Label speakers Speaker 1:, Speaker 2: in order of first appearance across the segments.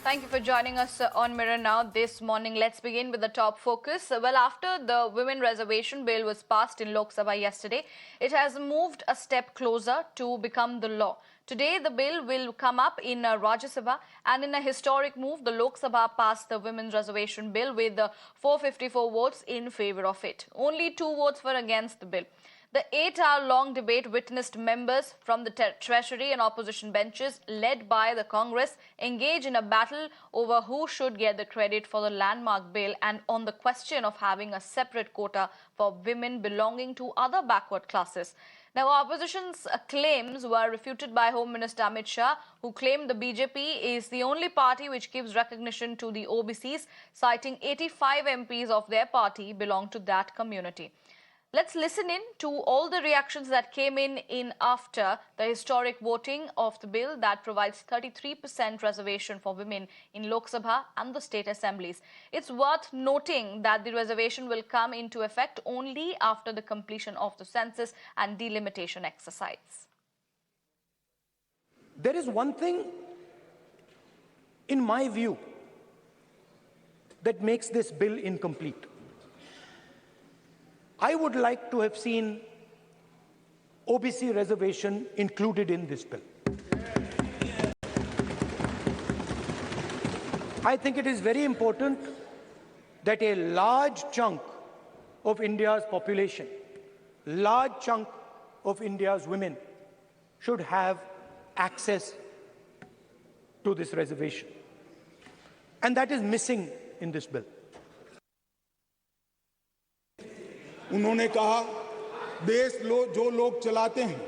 Speaker 1: Thank you for joining us on Mirror Now this morning. Let's begin with the top focus. Well, after the Women Reservation Bill was passed in Lok Sabha yesterday, it has moved a step closer to become the law. Today, the bill will come up in Rajya Sabha, and in a historic move, the Lok Sabha passed the Women's Reservation Bill with 454 votes in favour of it. Only 2 votes were against the bill. The 8-hour-long debate witnessed members from the Treasury and opposition benches, led by the Congress, engage in a battle over who should get the credit for the landmark bill and on the question of having a separate quota for women belonging to other backward classes. Now, opposition's claims were refuted by Home Minister Amit Shah, who claimed the BJP is the only party which gives recognition to the OBCs, citing 85 MPs of their party belong to that community. Let's listen in to all the reactions that came in after the historic voting of the bill that provides 33% reservation for women in Lok Sabha and the state assemblies. It's worth noting that the reservation will come into effect only after the completion of the census and delimitation exercise.
Speaker 2: There is one thing, in my view, that makes this bill incomplete. I would like to have seen OBC reservation included in this bill. I think it is very important that a large chunk of India's population, large chunk of India's women should have access to this reservation. And that is missing in this bill.
Speaker 3: उन्होंने कहा देश जो लोग चलाते हैं,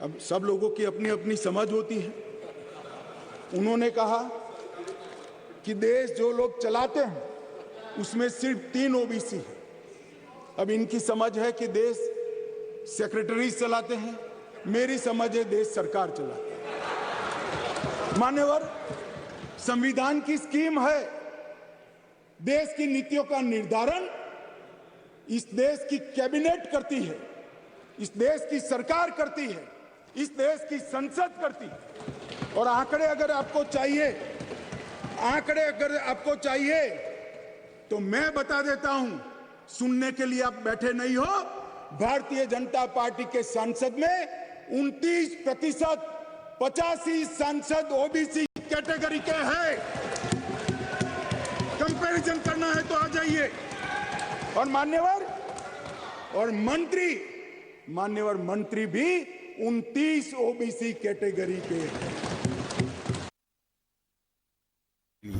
Speaker 3: अब सब लोगों की अपनी अपनी समझ होती है। उन्होंने कहा कि देश जो लोग चलाते हैं उसमें सिर्फ 3 ओबीसी है। अब इनकी समझ है कि देश सेक्रेटरी चलाते हैं, मेरी समझ है देश सरकार चलाती है। मान्यवर, संविधान की स्कीम है, देश की नीतियों का निर्धारण इस देश की कैबिनेट करती है, इस देश की सरकार करती है, इस देश की संसद करती है। और आंकड़े अगर आपको चाहिए तो मैं बता देता हूं, सुनने के लिए आप बैठे नहीं हो। भारतीय जनता पार्टी के सांसद में 29%, 85 सांसद ओबीसी कैटेगरी के हैं। कंपैरिजन करना है तो आ जाइए। और मान्यवर मंत्री भी 29 ओबीसी कैटेगरी के हैं।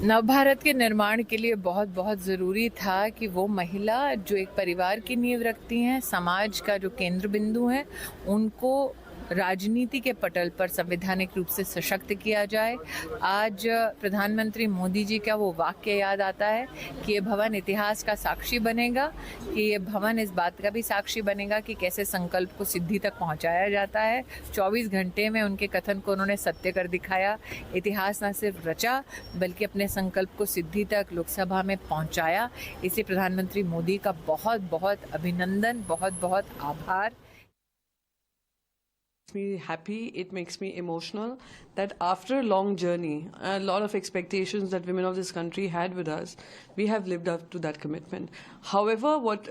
Speaker 4: नवभारत के निर्माण के लिए बहुत बहुत ज़रूरी था कि वो महिला जो एक परिवार की नींव रखती हैं, समाज का जो केंद्र बिंदु है, उनको राजनीति के पटल पर संवैधानिक रूप से सशक्त किया जाए। आज प्रधानमंत्री मोदी जी का वो वाक्य याद आता है कि ये भवन इतिहास का साक्षी बनेगा, कि ये भवन इस बात का भी साक्षी बनेगा कि कैसे संकल्प को सिद्धि तक पहुंचाया जाता है। 24 घंटे में उनके कथन को उन्होंने सत्य कर दिखाया। इतिहास न सिर्फ रचा बल्कि अपने संकल्प को सिद्धि तक लोकसभा में पहुंचाया। इसे प्रधानमंत्री मोदी का बहुत बहुत अभिनंदन, बहुत बहुत आभार।
Speaker 5: Me happy, it makes me emotional that after a long journey, a lot of expectations that women of this country had with us, we have lived up to that commitment. However, what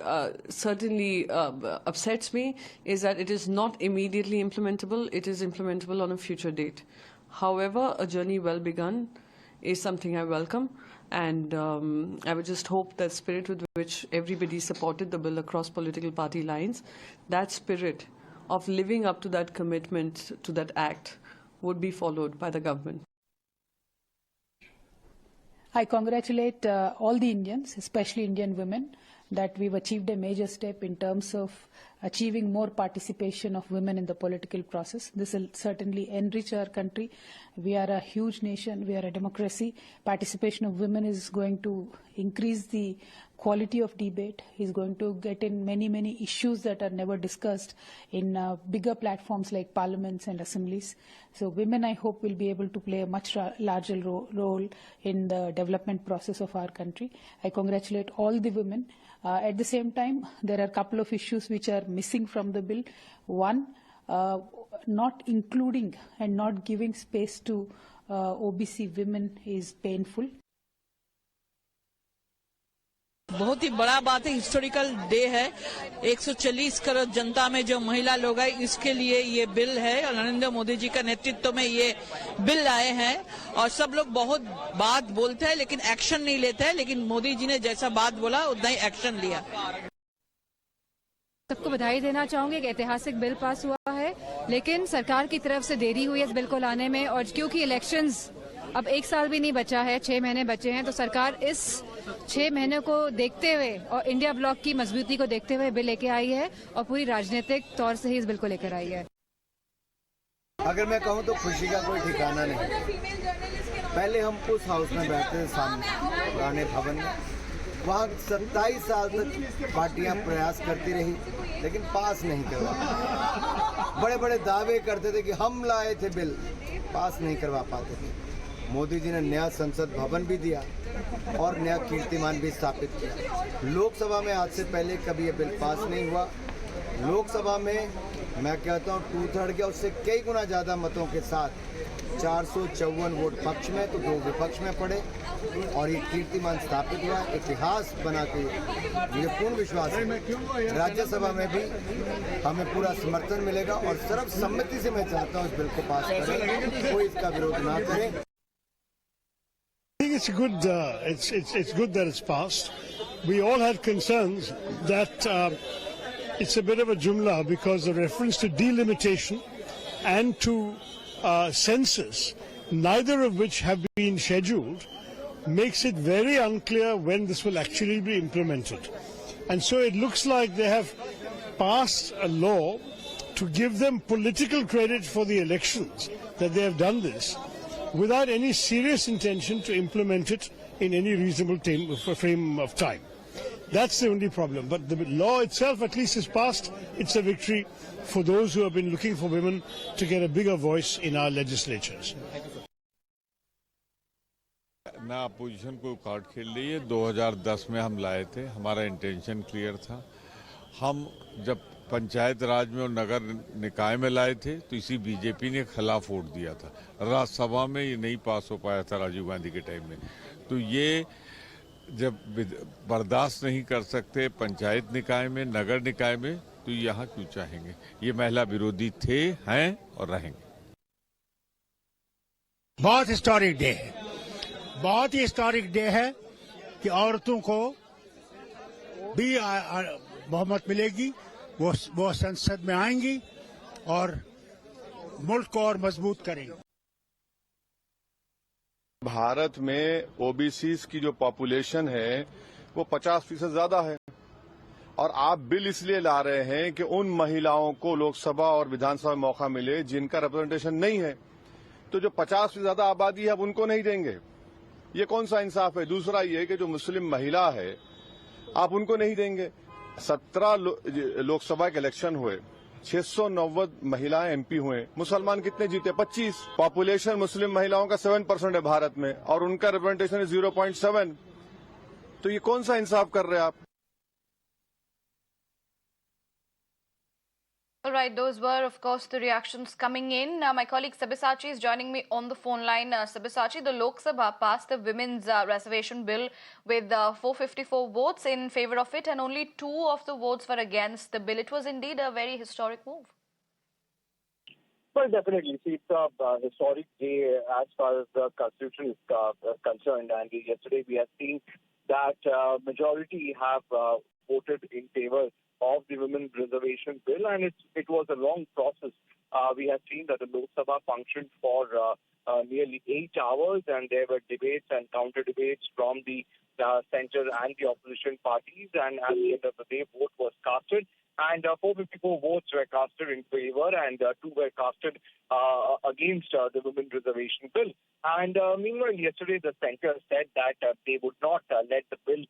Speaker 5: certainly upsets me is that it is not immediately implementable, it is implementable on a future date. However, a journey well begun is something I welcome, and I would just hope that spirit with which everybody supported the bill across political party lines, that spirit of living up to that commitment, to that act, would be followed by the government.
Speaker 6: I congratulate all the Indians, especially Indian women, that we've achieved a major step in terms of achieving more participation of women in the political process. This will certainly enrich our country. We are a huge nation. We are a democracy. Participation of women is going to increase the quality of debate, is going to get in many issues that are never discussed in bigger platforms like parliaments and assemblies. So women, I hope, will be able to play a much larger role in the development process of our country. I congratulate all the women. At the same time, there are a couple of issues which are missing from the bill. One, not including and not giving space to OBC women is painful.
Speaker 7: बहुत ही बड़ा बात है, historical day है। 140 करोड़ जनता में जो महिला लोग हैं, इसके लिए ये बिल है और नरेंद्र मोदी जी का नेतृत्व में ये बिल आए हैं। और सब लोग बहुत बात बोलते हैं लेकिन एक्शन नहीं लेते हैं, लेकिन मोदी जी ने जैसा बात बोला उतना ही एक्शन लिया।
Speaker 8: सबको बधाई देना चाहूंगी, एक ऐतिहासिक बिल पास हुआ है, लेकिन सरकार की तरफ से देरी हुई है इस बिल को लाने में। और क्योंकि इलेक्शंस अब 1 साल भी नहीं बचा है, 6 महीने बचे हैं, तो सरकार इस 6 महीने को देखते हुए और इंडिया ब्लॉक की मजबूती को देखते हुए बिल लेके आई है और पूरी राजनीतिक तौर से ही इस बिल को लेकर आई है।
Speaker 9: अगर मैं कहूं तो खुशी का कोई ठिकाना नहीं। पहले हम उस हाउस में बैठते थे सामने पुराने भवन में, वहाँ 27 साल तक पार्टियां प्रयास करती रही लेकिन पास नहीं करवा। बड़े बड़े दावे करते थे कि हम लाए थे बिल, पास नहीं करवा पाते थे। मोदी जी ने नया संसद भवन भी दिया और नया कीर्तिमान भी स्थापित किया। लोकसभा में आज से पहले कभी ये बिल पास नहीं हुआ। लोकसभा में मैं कहता हूँ 2/3 के उससे कई गुना ज़्यादा मतों के साथ 454 वोट पक्ष में तो 2 विपक्ष में पड़े और ये कीर्तिमान स्थापित हुआ। इतिहास बना के मुझे पूर्ण विश्वास है राज्यसभा में भी हमें पूरा समर्थन मिलेगा और सर्वसम्मति से मैं चाहता हूँ इस बिल को पास करें, कोई इसका विरोध ना करे।
Speaker 10: I think it's good. It's good that it's passed. We all had concerns that it's a bit of a jumla because the reference to delimitation and to census, neither of which have been scheduled, makes it very unclear when this will actually be implemented. And so it looks like they have passed a law to give them political credit for the elections that they have done this, without any serious intention to implement it in any reasonable frame of time. That's the only problem. But the law itself at least is passed. It's a victory for those who have been looking for women to get a bigger voice in our legislatures.
Speaker 11: ना opposition कोई card खेल रही है। 2010 में हम लाए थे, हमारा इंटेंशन क्लियर था। हम जब पंचायत राज में और नगर निकाय में लाए थे तो इसी बीजेपी ने खिलाफ वोट दिया था। राज्यसभा में ये नहीं पास हो पाया था राजीव गांधी के टाइम में। तो ये जब बर्दाश्त नहीं कर सकते पंचायत निकाय में, नगर निकाय में, तो यहाँ क्यों चाहेंगे? ये महिला विरोधी थे, हैं और रहेंगे।
Speaker 10: बहुत हिस्टोरिक डे है, बहुत ही हिस्टोरिक डे है कि औरतों को भी बहुमत मिलेगी, वो संसद में आएंगी और मुल्क को और मजबूत करेंगी।
Speaker 12: भारत में ओबीसीज की जो पॉपुलेशन है वो 50% ज्यादा है और आप बिल इसलिए ला रहे हैं कि उन महिलाओं को लोकसभा और विधानसभा में मौका मिले जिनका रिप्रेजेंटेशन नहीं है। तो जो 50 से ज्यादा आबादी है अब उनको नहीं देंगे, ये कौन सा इंसाफ है? दूसरा ये कि जो मुस्लिम महिला है आप उनको नहीं देंगे। 17 लोकसभा के इलेक्शन हुए, 690 महिलाएं एमपी हुए, मुसलमान कितने जीते? 25। पॉपुलेशन मुस्लिम महिलाओं का 7% है भारत में और उनका रिप्रेजेंटेशन है 0.7। तो ये कौन सा इंसाफ कर रहे हैं आप?
Speaker 1: All right, those were, of course, the reactions coming in. My colleague Sabyasachi is joining me on the phone line. Sabyasachi, the Lok Sabha passed the Women's Reservation Bill with 454 votes in favour of it, and only 2 of the votes were against the bill. It was indeed a very historic move.
Speaker 13: Well, definitely. See, it's a historic day as far as the Constitution is concerned. And yesterday we have seen that majority have voted in favour of the Women Reservation Bill, and it was a long process. We have seen that the Lok Sabha functioned for nearly 8 hours, and there were debates and counter-debates from the centre and the opposition parties, and at the end of the day, vote was casted, and 454 votes were casted in favour, and 2 were casted against the Women Reservation Bill. And meanwhile, yesterday the centre said that they would not let the bill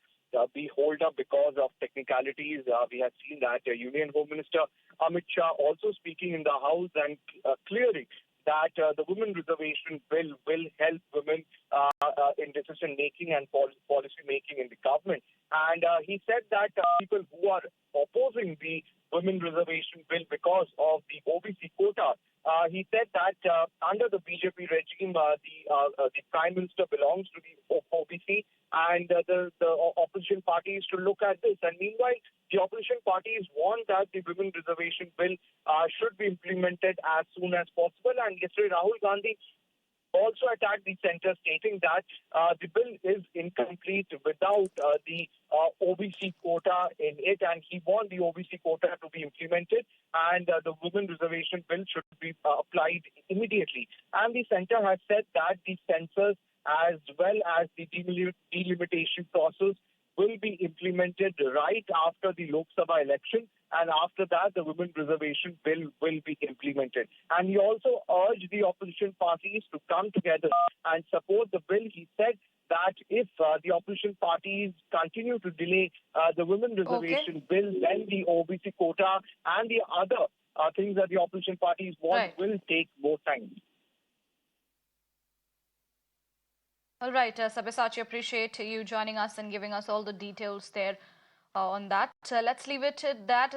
Speaker 13: be held up because of technicalities. We have seen that Union Home Minister Amit Shah also speaking in the House and clearing that the Women Reservation Bill will help women in decision making and policy making in the government. And he said that people who are opposing opposing the Women Reservation Bill because of the OBC quota. He said that under the BJP regime, the Prime Minister belongs to the OBC, and the opposition parties to look at this. And meanwhile, the opposition parties want that the Women Reservation Bill should be implemented as soon as possible. And yesterday, Rahul Gandhi also attacked the centre, stating that the bill is incomplete without the OBC quota in it, and he want the OBC quota to be implemented, and the Women Reservation Bill should be applied immediately. And the centre has said that the census as well as the delimitation process will be implemented right after the Lok Sabha election, and after that the Women Reservation Bill will be implemented. And he also urged the opposition parties to come together and support the bill. He said that if the opposition parties continue to delay the Women Reservation Bill, then the OBC quota and the other things that the opposition parties want will take more time.
Speaker 1: All right, Sabyasachi, appreciate you joining us and giving us all the details there on that. Let's leave it at that.